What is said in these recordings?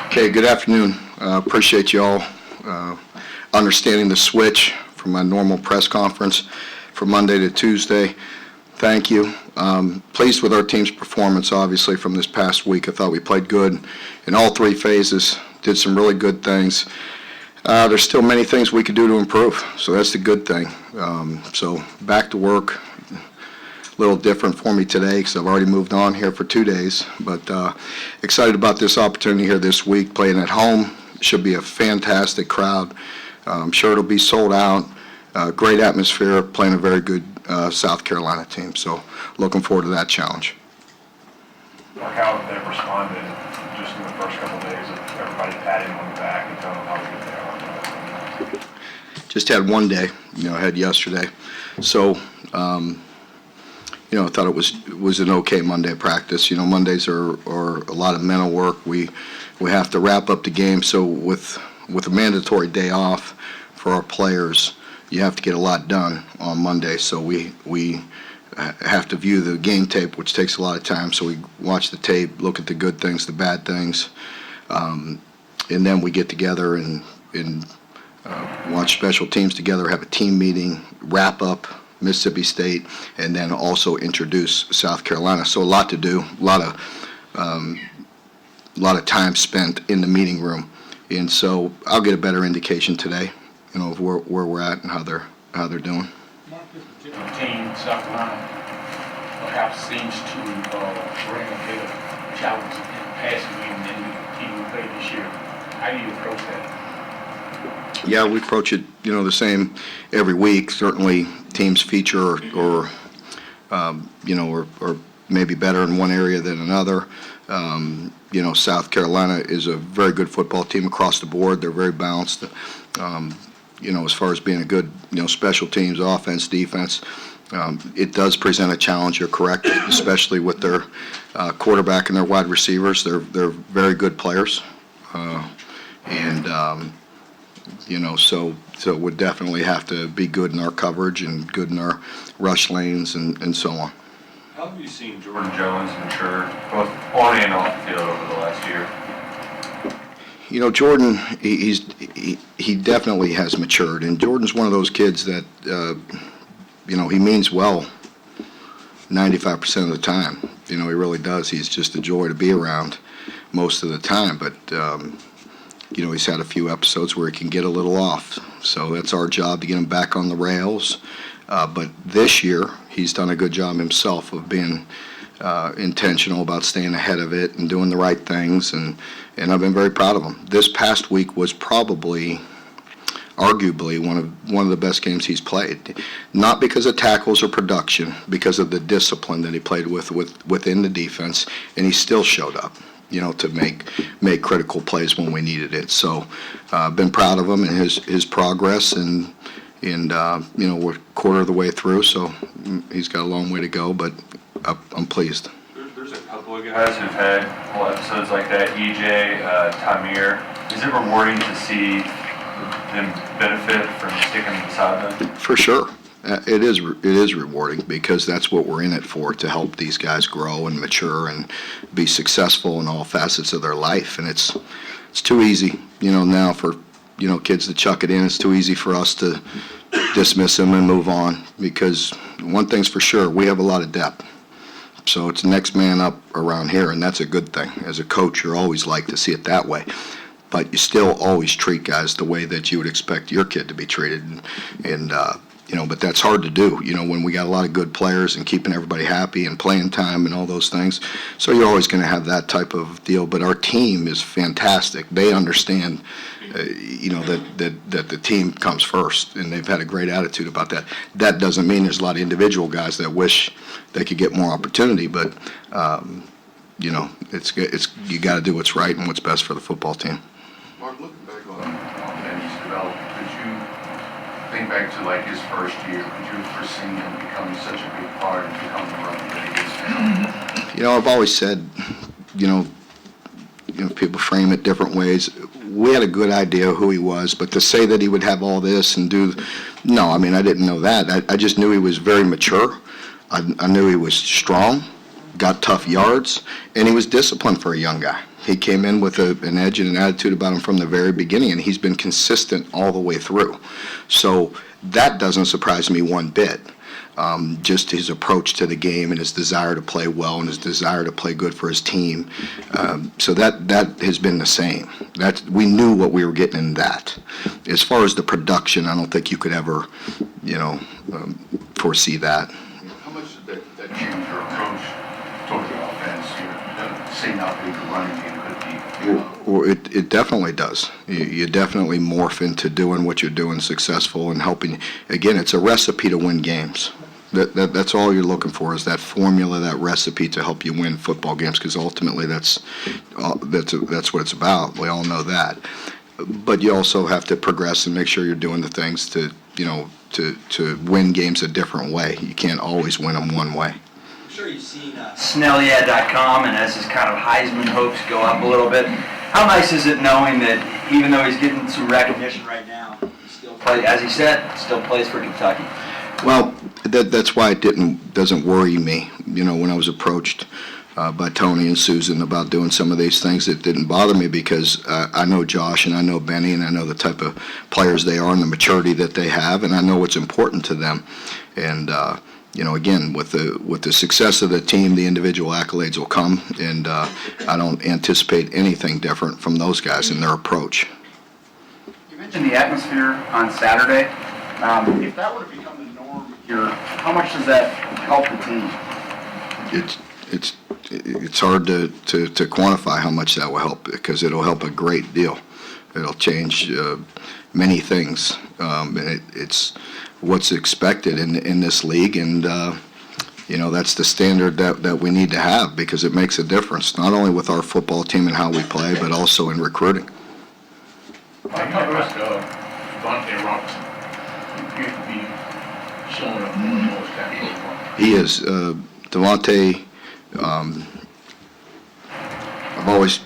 Okay, good afternoon. Appreciate you all understanding the switch from my normal press conference from Monday to Tuesday. Thank you. Pleased with our team's performance, obviously, from this past week. I thought we played good in all three phases, did some really good things. There's still many things we could do to improve, so that's the good thing. So back to work. A little different for me today because I've already moved on here for 2 days, but excited about this opportunity here this week, playing at home. Should be a fantastic crowd. I'm sure it'll be sold out. Great atmosphere, playing a very good South Carolina team, so looking forward to that challenge. How have they responded just in the first couple of days of everybody patting them on the back and telling them how good they are? Just had 1 day, had yesterday. So, I thought it was an okay Monday practice. Mondays are a lot of mental work. We have to wrap up the game. So with a mandatory day off for our players, you have to get a lot done on Monday. So we have to view the game tape, which takes a lot of time. So we watch the tape, look at the good things, the bad things, and then we get together and watch special teams together, have a team meeting, wrap up Mississippi State, and then also introduce South Carolina. So a lot to do, a lot of time spent in the meeting room, and so I'll get a better indication today, of where we're at and how they're doing. Mark, this particular team, South Carolina, perhaps seems to bring a bit of challenge in the passing game than the team we played this year. How do you approach that? Yeah, we approach it, the same every week. Certainly, teams feature or maybe better in one area than another. South Carolina is a very good football team across the board. They're very balanced. As far as being a good, special teams, offense, defense, it does present a challenge. You're correct, especially with their quarterback and their wide receivers. They're very good players, so we'd definitely have to be good in our coverage and good in our rush lanes and so on. How have you seen Jordan Jones mature, both on and off the field over the last year? Jordan, he definitely has matured, and Jordan's one of those kids that, he means well 95% of the time. He really does. He's just a joy to be around most of the time, but he's had a few episodes where he can get a little off. So that's our job to get him back on the rails. But this year, he's done a good job himself of being intentional about staying ahead of it and doing the right things. And I've been very proud of him. This past week was probably, arguably, one of the best games he's played. Not because of tackles or production, because of the discipline that he played within the defense, and he still showed up, to make critical plays when we needed it. So I've been proud of him and his progress, and we're a quarter of the way through, so he's got a long way to go, but I'm pleased. There's a couple of guys who've had episodes like that, EJ, Tamir. Is it rewarding to see them benefit from sticking to the sideline? For sure. It is rewarding because that's what we're in it for, to help these guys grow and mature and be successful in all facets of their life. And it's too easy, now for, kids to chuck it in. It's too easy for us to dismiss them and move on, because one thing's for sure, we have a lot of depth. So it's next man up around here, and that's a good thing. As a coach, you're always like to see it that way. But you still always treat guys the way that you would expect your kid to be treated. But that's hard to do, when we got a lot of good players and keeping everybody happy and playing time and all those things. So you're always going to have that type of deal. But our team is fantastic. They understand, that the team comes first, and they've had a great attitude about that. That doesn't mean there's a lot of individual guys that wish they could get more opportunity, but, it's you got to do what's right and what's best for the football team. Mark, looking back on Benny's development, could you think back to his first year? Could you have foreseen him becoming such a big part and becoming the running that he is now? I've always said, people frame it different ways. We had a good idea of who he was, but to say that he would have all this and I didn't know that. I just knew he was very mature. I knew he was strong, got tough yards, and he was disciplined for a young guy. He came in with an edge and an attitude about him from the very beginning, and he's been consistent all the way through. So that doesn't surprise me one bit. Just his approach to the game and his desire to play well and his desire to play good for his team. So that has been the same. We knew what we were getting in that. As far as the production, I don't think you could ever, foresee that. How much did that change your approach toward the offense? Seeing how big the running game could be? Well, it definitely does. You definitely morph into doing what you're doing successful and helping. Again, it's a recipe to win games. That's all you're looking for, is that formula, that recipe to help you win football games, because ultimately that's what it's about. We all know that. But you also have to progress and make sure you're doing the things to win games a different way. You can't always win them one way. I'm sure you've seen Snellia.com, and as his kind of Heisman hopes go up a little bit, how nice is it knowing that even though he's getting some recognition right now, he still plays, as he said, still plays for Kentucky? Well, that's why it doesn't worry me. When I was approached by Tony and Susan about doing some of these things, it didn't bother me, because I know Josh and I know Benny and I know the type of players they are and the maturity that they have, and I know what's important to them. And again, with the success of the team, the individual accolades will come, and I don't anticipate anything different from those guys in their approach. You mentioned the atmosphere on Saturday. If that were to become the norm here, how much does that help the team? It's hard to quantify how much that will help, because it'll help a great deal. It'll change many things, and it's what's expected in this league, and that's the standard that we need to have, because it makes a difference not only with our football team and how we play, but also in recruiting. I noticed Devontae Robinson appears to be showing up more and more as time goes on. He is. Devontae, I've always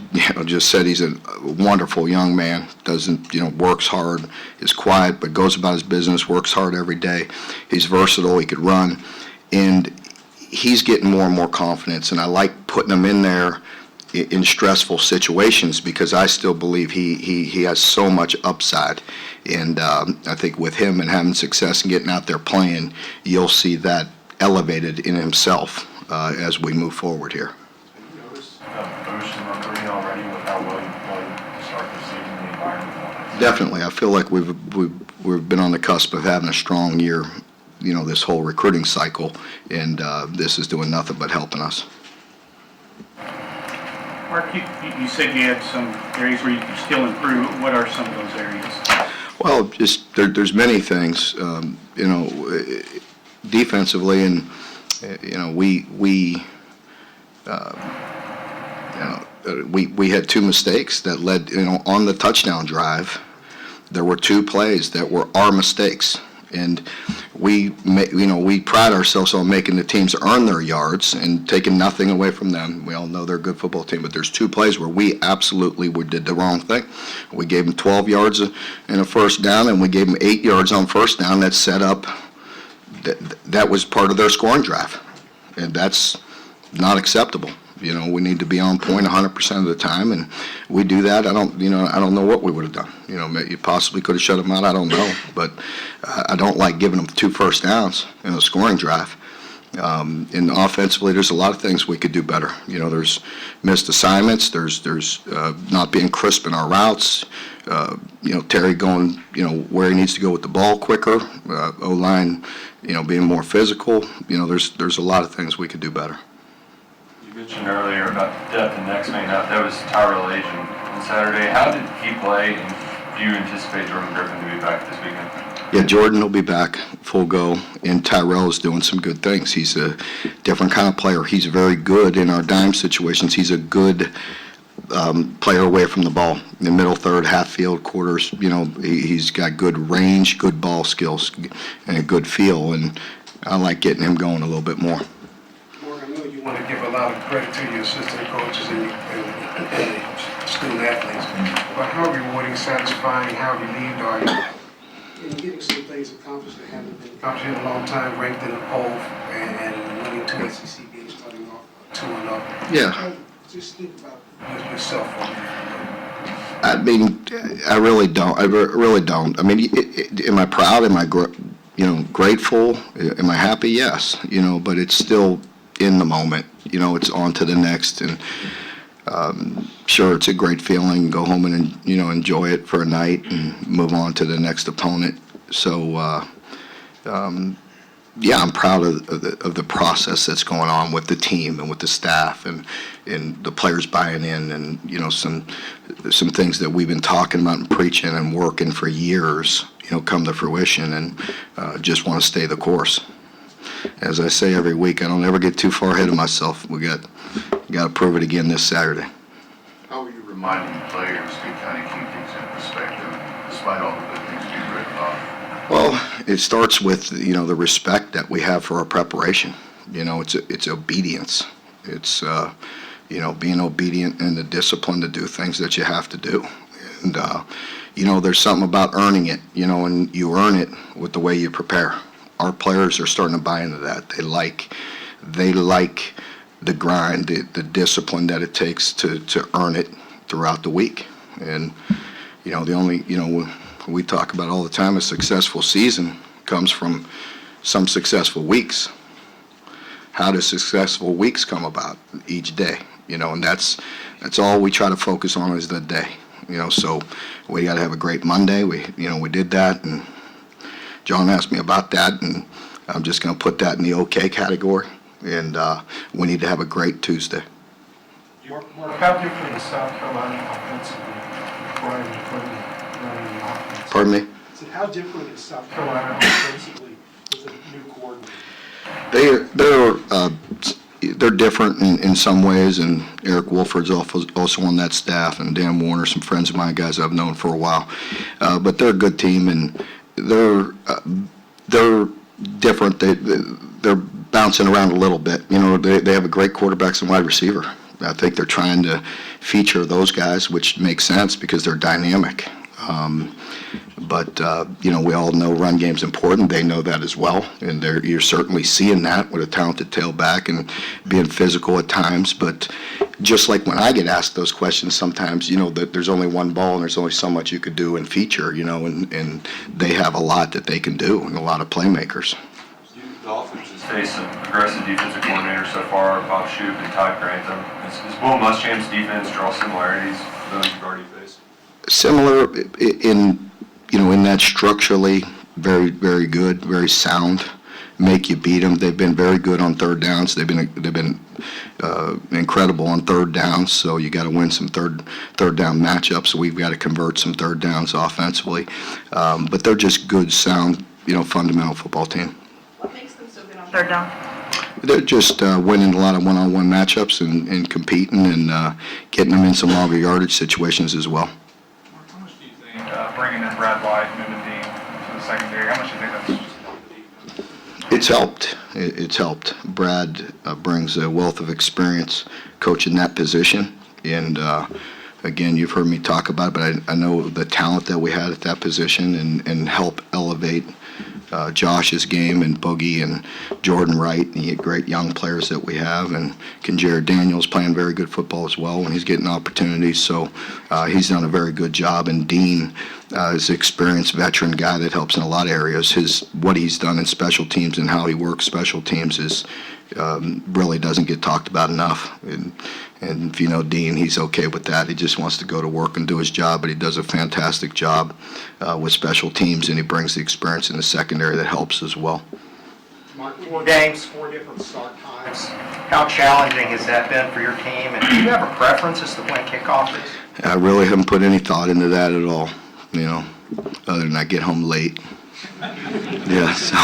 just said he's a wonderful young man. Works hard, is quiet, but goes about his business, works hard every day. He's versatile, he could run, and he's getting more and more confidence, and I like putting him in there in stressful situations, because I still believe he has so much upside. And I think with him and having success and getting out there playing, you'll see that elevated in himself as we move forward here. Have you noticed a boost in recruiting already with how well you played to start the season in the environment? Definitely. I feel like we've been on the cusp of having a strong year, this whole recruiting cycle, and this is doing nothing but helping us. Mark, you said you had some areas where you could still improve. What are some of those areas? Well, just there's many things, defensively, and we had two mistakes that led, on the touchdown drive. There were two plays that were our mistakes, and we pride ourselves on making the teams earn their yards and taking nothing away from them. We all know they're a good football team, but there's two plays where we absolutely did the wrong thing. We gave them 12 yards in a first down, and we gave them 8 yards on first down. That set up. That was part of their scoring drive, and that's not acceptable. We need to be on point 100% of the time, and we do that. I don't know what we would have done. You possibly could have shut them out. I don't know, but I don't like giving them 2 first downs in a scoring drive. And offensively, there's a lot of things we could do better. There's missed assignments. There's not being crisp in our routes. Terry going, where he needs to go with the ball quicker. O-line, being more physical. There's a lot of things we could do better. You mentioned earlier about depth and next man up. That was Tyrell Agent on Saturday. How did he play, and do you anticipate Jordan Griffin to be back this weekend? Yeah, Jordan will be back full go, and Tyrell is doing some good things. He's a different kind of player. He's very good in our dime situations. He's a good player away from the ball, in the middle third, half field, quarters. He's got good range, good ball skills, and a good feel, and I like getting him going a little bit more. I know you want to give a lot of credit to your assistant coaches and student athletes, but how rewarding, satisfying, how relieved are you in getting some things accomplished that haven't been accomplished in a long time, ranked in the poll, and winning 2 SEC games, starting off 2-0? Yeah. Just think about yourself for a minute. I mean, I really don't. Really don't. I mean, am I proud? Am I, grateful? Am I happy? Yes. But it's still in the moment. It's on to the next. And sure, it's a great feeling. Go home and enjoy it for a night and move on to the next opponent. So, yeah, I'm proud of the process that's going on with the team and with the staff and the players buying in, and some things that we've been talking about and preaching and working for years, come to fruition, and just want to stay the course. As I say every week, I don't ever get too far ahead of myself. We got to prove it again this Saturday. How are you reminding players to kind of keep things in perspective, despite all the good things you've written about? Well, it starts with, the respect that we have for our preparation. It's obedience. It's, being obedient and the discipline to do things that you have to do. And, there's something about earning it, and you earn it with the way you prepare. Our players are starting to buy into that. They like the grind, the discipline that it takes to earn it throughout the week. And, the only, we talk about all the time, a successful season comes from some successful weeks. How do successful weeks come about? Each day, and that's all we try to focus on is the day. So we got to have a great Monday. We did that, and John asked me about that, and I'm just going to put that in the okay category. And we need to have a great Tuesday. Mark, how different is South Carolina offensively prior to running the offense? Pardon me? I said, how different is South Carolina offensively with a new coordinator? They're different in some ways, and Eric Wolford's also on that staff, and Dan Warner, some friends of mine, guys I've known for a while. But they're a good team, and they're different. They're bouncing around a little bit. They have a great quarterbacks and wide receiver. I think they're trying to feature those guys, which makes sense because they're dynamic. But we all know run game's important. They know that as well, and you're certainly seeing that with a talented tailback and being physical at times. But just like when I get asked those questions, sometimes that there's only one ball and there's only so much you could do and feature. And they have a lot that they can do and a lot of playmakers. The offense has faced some aggressive defensive coordinators so far, Bob Shoop and Todd Grantham. Is Will Muschamp's defense draw similarities to those you've already faced? Similar in that structurally very, very good, very sound. Make you beat them. They've been very good on third downs. They've been incredible on third downs. So you got to win some third down matchups. So we've got to convert some third downs offensively. But they're just good, sound, fundamental football team. What makes them so good on third down? They're just winning a lot of one-on-one matchups and competing and getting them in some longer yardage situations as well. How much do you think bringing in Brad White and moving Dean to the secondary, how much do you think that's just helped the defense? It's helped. It's helped. Brad brings a wealth of experience coaching that position. And, again, you've heard me talk about it, but I know the talent that we had at that position and help elevate Josh's game and Boogie and Jordan Wright, and the great young players that we have, and Jared Daniels playing very good football as well when he's getting opportunities. So he's done a very good job. And Dean is an experienced veteran guy that helps in a lot of areas. What he's done in special teams and how he works special teams is really doesn't get talked about enough. And if you know Dean, he's okay with that. He just wants to go to work and do his job, but he does a fantastic job with special teams, and he brings the experience in the secondary that helps as well. Mark, 4 games, 4 different start times. How challenging has that been for your team? And do you have a preference as to when kickoff is? I really haven't put any thought into that at all, other than I get home late. Yeah, so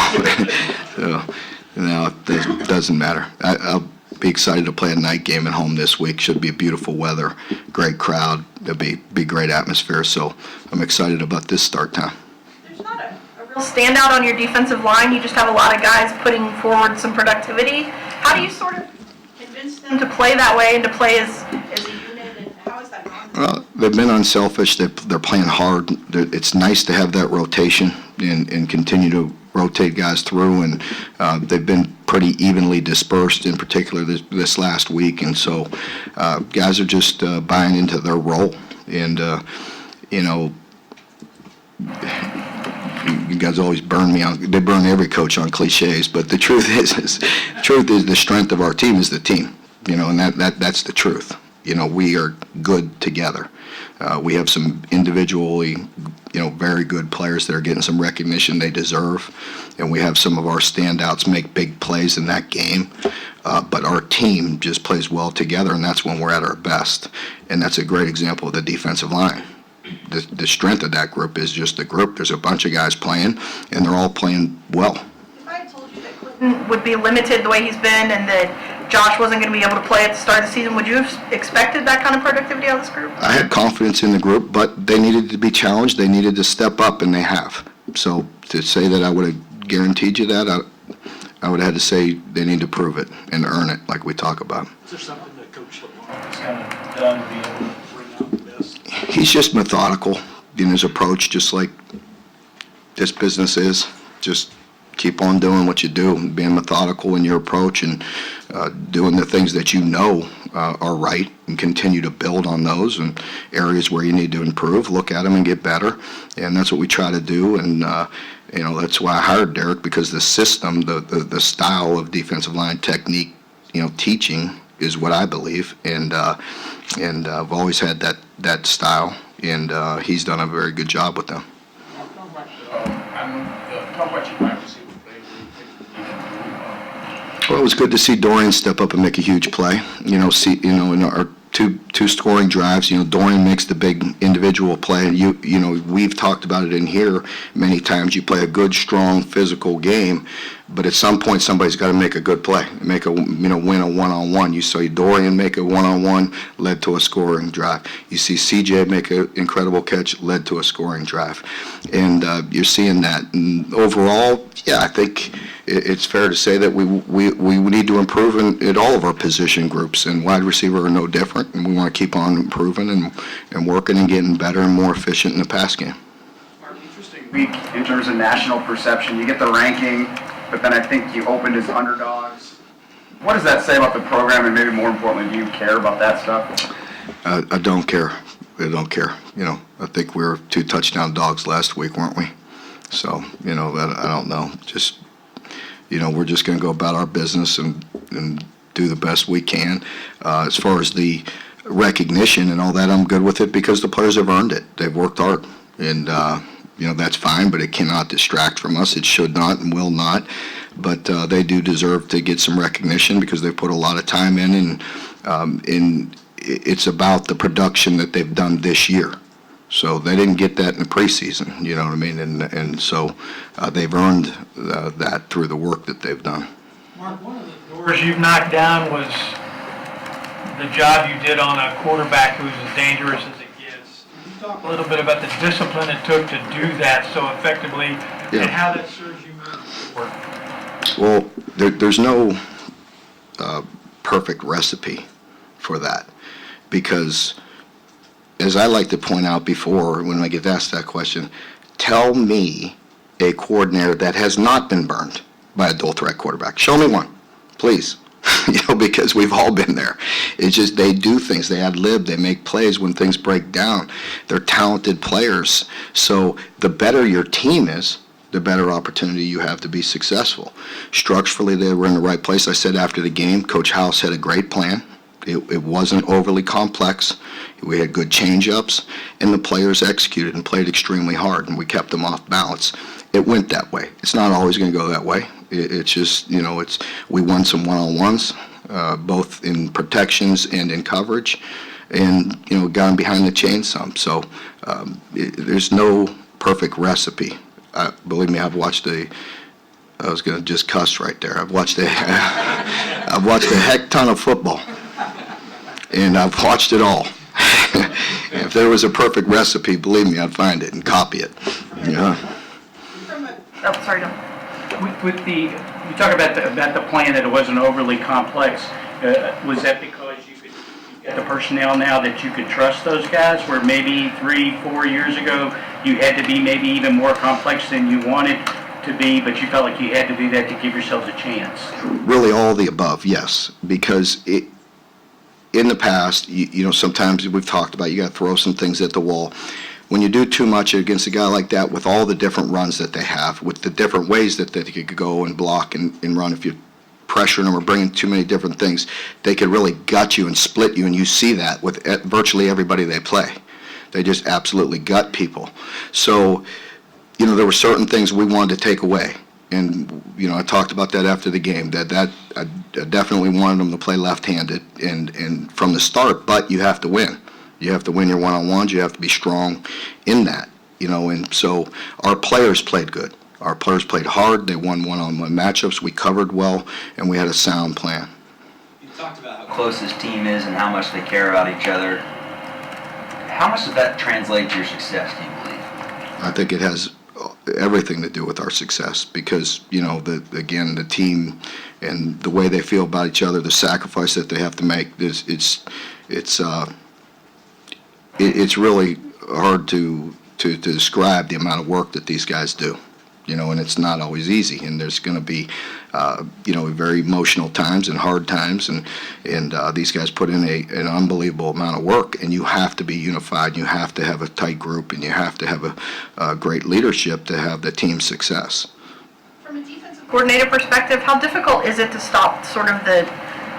it doesn't matter. I'll be excited to play a night game at home this week. Should be beautiful weather, great crowd. It'll be great atmosphere. So I'm excited about this start time. There's not a real standout on your defensive line. You just have a lot of guys putting forward some productivity. How do you sort of convince them to play that way and to play as a unit, and how is that going? Well, they've been unselfish. They're playing hard. It's nice to have that rotation and continue to rotate guys through, and they've been pretty evenly dispersed, in particular this last week. And so guys are just buying into their role. And, you know, you guys always burn me on, they burn every coach on cliches, but the truth is the strength of our team is the team, you know, and that's the truth. You know, we are good together. We have some individually, you know, very good players that are getting some recognition they deserve, and we have some of our standouts make big plays in that game. But our team just plays well together, and that's when we're at our best. And that's a great example of the defensive line. The strength of that group is just the group. There's a bunch of guys playing, and they're all playing well. If I had told you that Clinton would be limited the way he's been and that Josh wasn't going to be able to play at the start of the season, would you have expected that kind of productivity out of this group? I had confidence in the group, but they needed to be challenged. They needed to step up, and they have. So to say that I would have guaranteed you that, I would have had to say they need to prove it and earn it like we talk about. Is there something that Coach Lamar has kind of done to be able to bring out the best? He's just methodical in his approach, just like this business is. Just keep on doing what you do, and being methodical in your approach, and doing the things that you know are right, and continue to build on those, and areas where you need to improve, look at them and get better. And that's what we try to do. And you know, that's why I hired Derek, because the system, the style of defensive line technique, you know, teaching is what I believe. And I've always had that style, and he's done a very good job with them. Talk about your wide receiver play. Well, it was good to see Dorian step up and make a huge play. You know, in our two scoring drives, you know, Dorian makes the big individual play, and you know, we've talked about it in here many times. You play a good, strong, physical game, but at some point somebody's got to make a good play, win a one-on-one. You saw Dorian make a one-on-one, led to a scoring drive. You see CJ make an incredible catch, led to a scoring drive, and you're seeing that. And overall, yeah, I think it's fair to say that we need to improve in all of our position groups, and wide receiver are no different, and we want to keep on improving and working and getting better and more efficient in the pass game. Mark, interesting week in terms of national perception. You get the ranking, but then I think you opened as underdogs. What does that say about the program, and maybe more importantly, do you care about that stuff? I don't care. I don't care. You know, I think we were 2 touchdown dogs last week, weren't we? So, you know, I don't know. Just, you know, we're just going to go about our business and do the best we can. As far as the recognition and all that, I'm good with it because the players have earned it. They've worked hard. And, you know, that's fine, but it cannot distract from us. It should not and will not. But they do deserve to get some recognition because they put a lot of time in, and it's about the production that they've done this year. So they didn't get that in the preseason, you know what I mean? And so they've earned that through the work that they've done. Mark, one of the doors you've knocked down was the job you did on a quarterback who's as dangerous as it gets. Can you talk a little bit about the discipline it took to do that so effectively, and how that serves you moving forward? Well, there's no perfect recipe for that, because as I like to point out before, when I get asked that question, tell me a coordinator that has not been burned by a dual threat quarterback. Show me one, please. You know, because we've all been there. It's just they do things. They ad-lib. They make plays when things break down. They're talented players. So the better your team is, the better opportunity you have to be successful. Structurally, they were in the right place. I said after the game, Coach House had a great plan. It wasn't overly complex. We had good change-ups, and the players executed and played extremely hard, and we kept them off balance. It went that way. It's not always going to go that way. It's just, you know, we won some one-on-ones, both in protections and in coverage, and, you know, got them behind the chain some. So there's no perfect recipe. Believe me, I've watched I was going to just cuss right there. I've watched a heck ton of football, and I've watched it all. If there was a perfect recipe, believe me, I'd find it and copy it. Yeah. Oh, sorry, Don. With you talk about the plan that it wasn't overly complex. Was that because you got the personnel now that you could trust those guys, where maybe 3-4 years ago you had to be maybe even more complex than you wanted? to be, but you felt like you had to do that to give yourselves a chance? Really all of the above, yes, because in the past, you know, sometimes we've talked about, you got to throw some things at the wall. When you do too much against a guy like that, with all the different runs that they have, with the different ways that they could go and block and run, if you pressuring them or bringing too many different things, they could really gut you and split you, and you see that with virtually everybody they play. They just absolutely gut people. So, you know, there were certain things we wanted to take away. And, you know, I talked about that after the game, that I definitely wanted them to play left-handed and from the start, but you have to win. You have to win your one-on-ones. You have to be strong in that, you know, and so our players played good. Our players played hard. They won one-on-one matchups. We covered well, and we had a sound plan. You talked about how close this team is and how much they care about each other. How much does that translate to your success, do you believe? I think it has everything to do with our success because, you know, again, the team and the way they feel about each other, the sacrifice that they have to make, it's really hard to describe the amount of work that these guys do, you know, and it's not always easy. And there's going to be, you know, very emotional times and hard times, and these guys put in an unbelievable amount of work. And you have to be unified. You have to have a tight group, and you have to have a great leadership to have the team's success. From a defensive coordinator perspective, how difficult is it to stop sort of the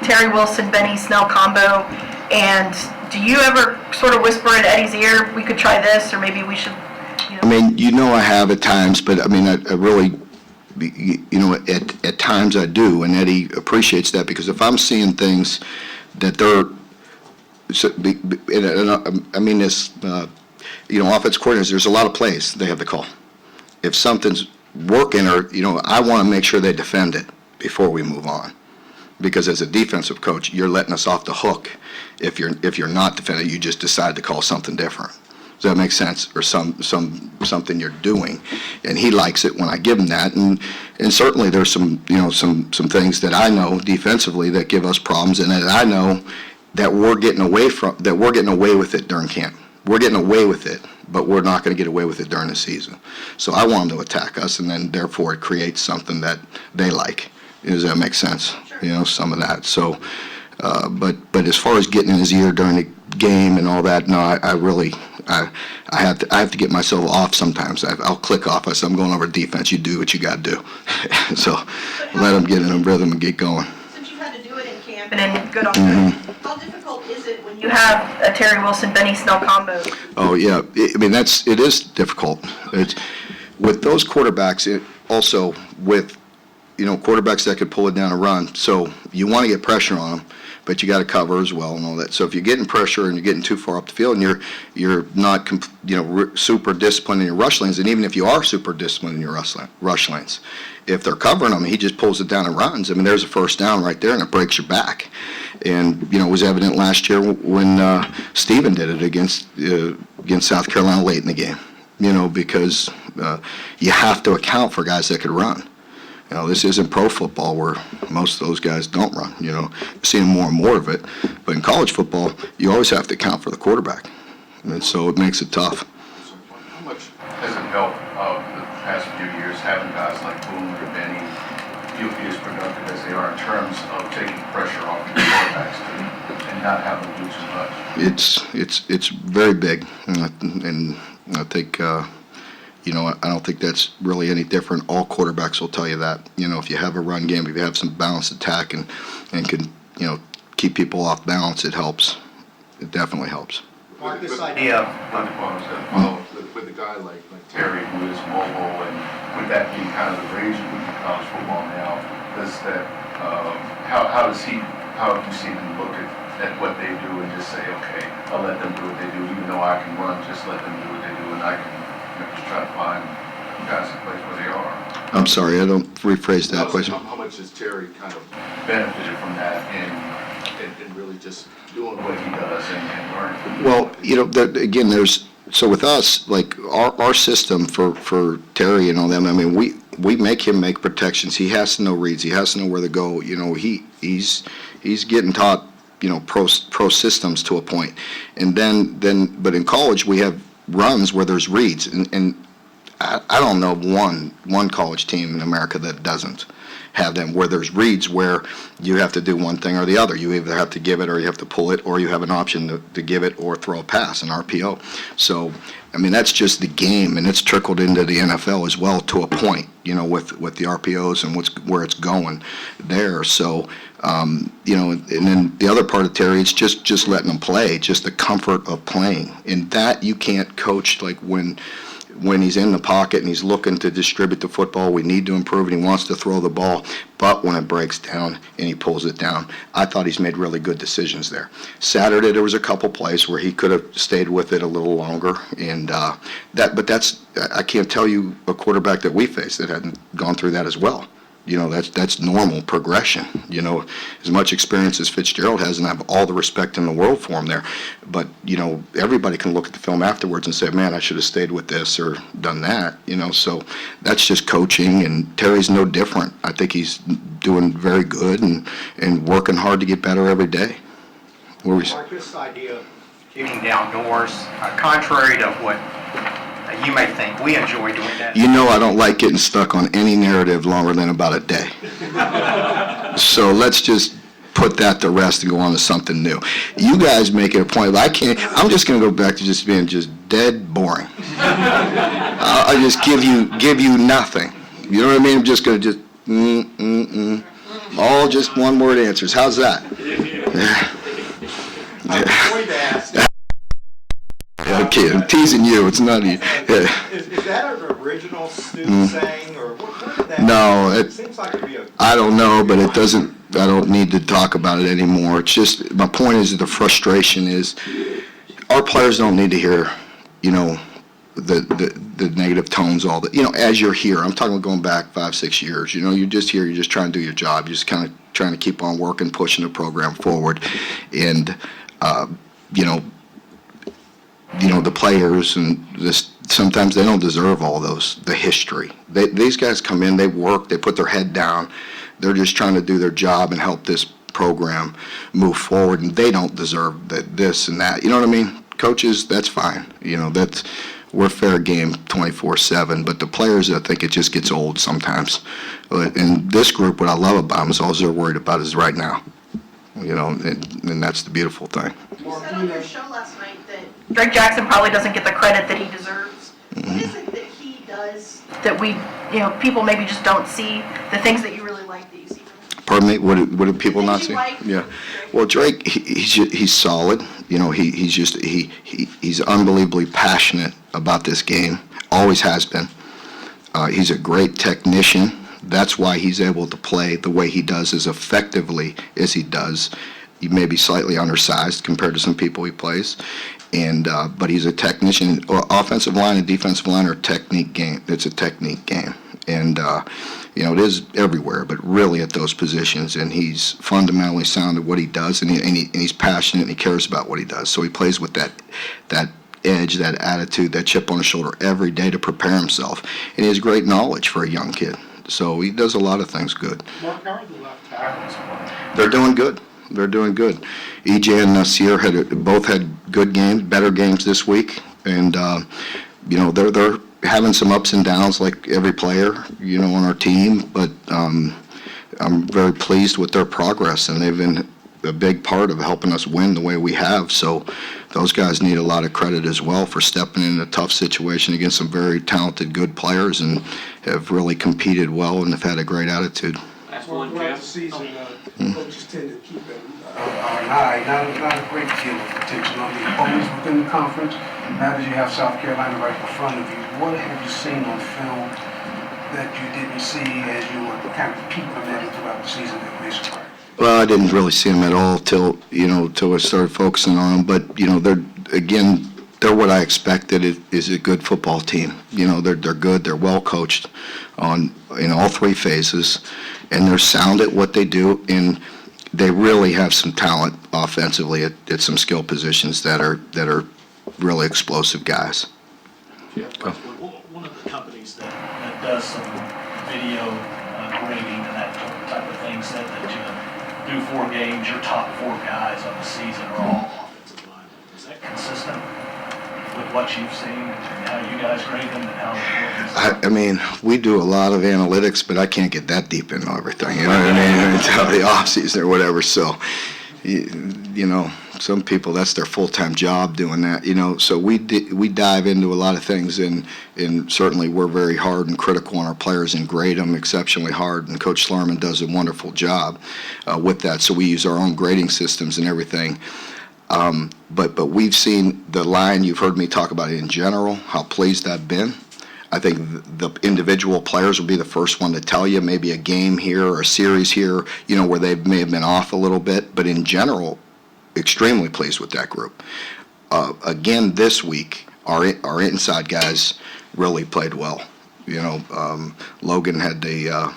Terry Wilson, Benny Snell combo? And do you ever sort of whisper in Eddie's ear, we could try this, or maybe we should, you know? I mean, you know, I have at times, but I mean, I really, you know, at times I do, and Eddie appreciates that, because if I'm seeing things that they're, I mean this, you know, offense coordinators, there's a lot of plays they have to call. If something's working, or, you know, I want to make sure they defend it before we move on. Because as a defensive coach, you're letting us off the hook if you're not defending. You just decide to call something different. Does that make sense? Or something you're doing, and he likes it when I give him that. And certainly there's some, you know, some things that I know defensively that give us problems, and that I know that we're getting away with it during camp. We're getting away with it, but we're not going to get away with it during the season. So I want them to attack us, and then therefore it creates something that they like. Does that make sense? You know, some of that. So, but as far as getting in his ear during the game and all that, no, I have to get myself off sometimes. I'll click off. I say, I'm going over defense. You do what you got to do. So let them get in a rhythm and get going. Since you've had to do it in camp and in good offense, how difficult is it when you have a Terry Wilson, Benny Snell combo? Oh yeah, I mean it is difficult. It's with those quarterbacks. It also with, you know, quarterbacks that could pull it down and run. So you want to get pressure on them, but you got to cover as well and all that. So if you're getting pressure and you're getting too far up the field and you're not, you know, super disciplined in your rush lanes, and even if you are super disciplined in your rush lanes, if they're covering them, he just pulls it down and runs. I mean, there's a first down right there, and it breaks your back. And, you know, it was evident last year when Stephen did it against South Carolina late in the game, you know, because you have to account for guys that could run. You know, this isn't pro football where most of those guys don't run, you know. You're seeing more and more of it. But in college football, you always have to account for the quarterback. And so it makes it tough. How much has it helped the past few years having guys like Boone or Benny be as productive as they are in terms of taking pressure off the quarterbacks and not having to do too much? It's very big. And I think, you know, I don't think that's really any different. All quarterbacks will tell you that. You know, if you have a run game, if you have some balanced attack and can, you know, keep people off balance, it helps. It definitely helps. Mark, this idea With a guy like Terry, who is mobile, and with that being kind of the rage in college football now, does that, how have you seen him look at what they do and just say, okay, I'll let them do what they do, even though I can run, just let them do what they do, and I can just try to find guys in place where they are. I'm sorry, I don't rephrase that question. How much has Terry kind of benefited from that and really just doing what he does and learning? Well, you know, again, so with us, like our system for Terry and all them, I mean, we make him make protections. He has to know reads. He has to know where to go. You know, he's getting taught, you know, pro systems to a point. And then, but in college we have runs where there's reads, and I don't know one college team in America that doesn't have them, where there's reads where you have to do one thing or the other. You either have to give it or you have to pull it, or you have an option to give it or throw a pass, an RPO. So, I mean, that's just the game, and it's trickled into the NFL as well to a point, you know, with the RPOs and where it's going there. So, you know, and then the other part of Terry, it's just letting them play, just the comfort of playing. And that you can't coach, like when he's in the pocket and he's looking to distribute the football, we need to improve and he wants to throw the ball, but when it breaks down and he pulls it down, I thought he's made really good decisions there. Saturday there was a couple plays where he could have stayed with it a little longer, and but that's, I can't tell you a quarterback that we faced that hadn't gone through that as well. You know, that's normal progression. You know, as much experience as Fitzgerald has, and I have all the respect in the world for him there. But, you know, everybody can look at the film afterwards and say, man, I should have stayed with this or done that, you know. So that's just coaching, and Terry's no different. I think he's doing very good and working hard to get better every day. Mark, this idea of kicking down doors, contrary to what you may think, we enjoy doing that. You know I don't like getting stuck on any narrative longer than about a day. So let's just put that to rest and go on to something new. You guys make it a point. I'm just going to go back to just being just dead boring. I'll just give you nothing. You know what I mean? I'm just going to all just one word answers. How's that? Yeah. Okay, I'm teasing you. It's not you. Is that an original Stoops saying, or where did that? No, it seems like it'd be a. I don't know, but it doesn't. I don't need to talk about it anymore. It's just, my point is that the frustration is our players don't need to hear, you know, the negative tones, all that. You know, as you're here, I'm talking about going back 5-6 years. You know, you're just here. You're just trying to do your job. You're just kind of trying to keep on working, pushing the program forward, and you know, the players and this, sometimes they don't deserve all those, the history. These guys come in, they work, they put their head down, they're just trying to do their job and help this program move forward, and they don't deserve this and that. You know what I mean? Coaches, that's fine. You know, we're fair game 24/7, but the players, I think it just gets old sometimes. And this group, what I love about them is all they're worried about is right now. You know, and that's the beautiful thing. You said on your show last night that Drake Jackson probably doesn't get the credit that he deserves. Mm-hmm. What is it that he does that we, you know, people maybe just don't see, the things that you really like that you see? Pardon me? What do people not Things see? you like? Yeah. Well, Drake, he's solid. You know, he's unbelievably passionate about this game. Always has been. He's a great technician. That's why he's able to play the way he does, as effectively as he does. He may be slightly undersized compared to some people he plays, but he's a technician. Offensive line and defensive line are a technique game. It's a technique game, and you know, it is everywhere, but really at those positions. And he's fundamentally sound at what he does, and he's passionate and he cares about what he does. So he plays with that edge, that attitude, that chip on his shoulder every day to prepare himself, and he has great knowledge for a young kid. So he does a lot of things good. Mark, how are the left tackles playing? They're doing good. They're doing good. EJ and Nasir both had good games, better games this week, and you know, they're having some ups and downs like every player, you know, on our team. But I'm very pleased with their progress, and they've been a big part of helping us win the way we have. So those guys need a lot of credit as well for stepping in a tough situation against some very talented, good players, and have really competed well and have had a great attitude. Throughout the season, coaches tend to keep an eye, not a great deal of attention on the opponents within the conference. Now that you have South Carolina right in front of you, what have you seen on film that you didn't see as you were kind of peeping at it throughout the season that may surprise? Well, I didn't really see them at all till I started focusing on them. But you know, they're what I expected. Is a good football team. You know, they're good. They're well coached in all three phases, and they're sound at what they do. And they really have some talent offensively at some skill positions that are really explosive guys. Yeah. One of the companies that does some video grading and that type of thing said that you do 4 games, your top 4 guys on the season are all offensive linemen. Is that consistent with what you've seen and how you guys grade them and how it's working? I mean, we do a lot of analytics, but I can't get that deep into everything, you know what I mean, until the off-season or whatever, so, you know, some people, that's their full-time job doing that, you know, so we dive into a lot of things, and certainly we're very hard and critical on our players and grade them exceptionally hard, and Coach Slarman does a wonderful job with that, so we use our own grading systems and everything. But we've seen the line, you've heard me talk about it in general, how pleased I've been. I think the individual players will be the first one to tell you, maybe a game here or a series here, you know, where they may have been off a little bit, but in general, extremely pleased with that group. Again, this week, our inside guys really played well. You know, Logan had the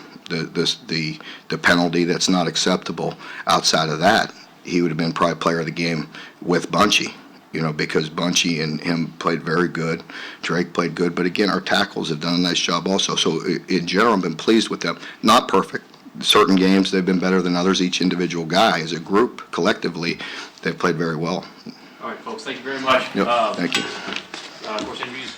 penalty that's not acceptable. Outside of that, he would have been probably player of the game with Bunchy, you know, because Bunchy and him played very good. Drake played good, but again, our tackles have done a nice job also. So in general, I've been pleased with them. Not perfect. Certain games they've been better than others. Each individual guy, as a group, collectively, they've played very well. All right, folks, thank you very much. Yep, thank you. Of course, interviews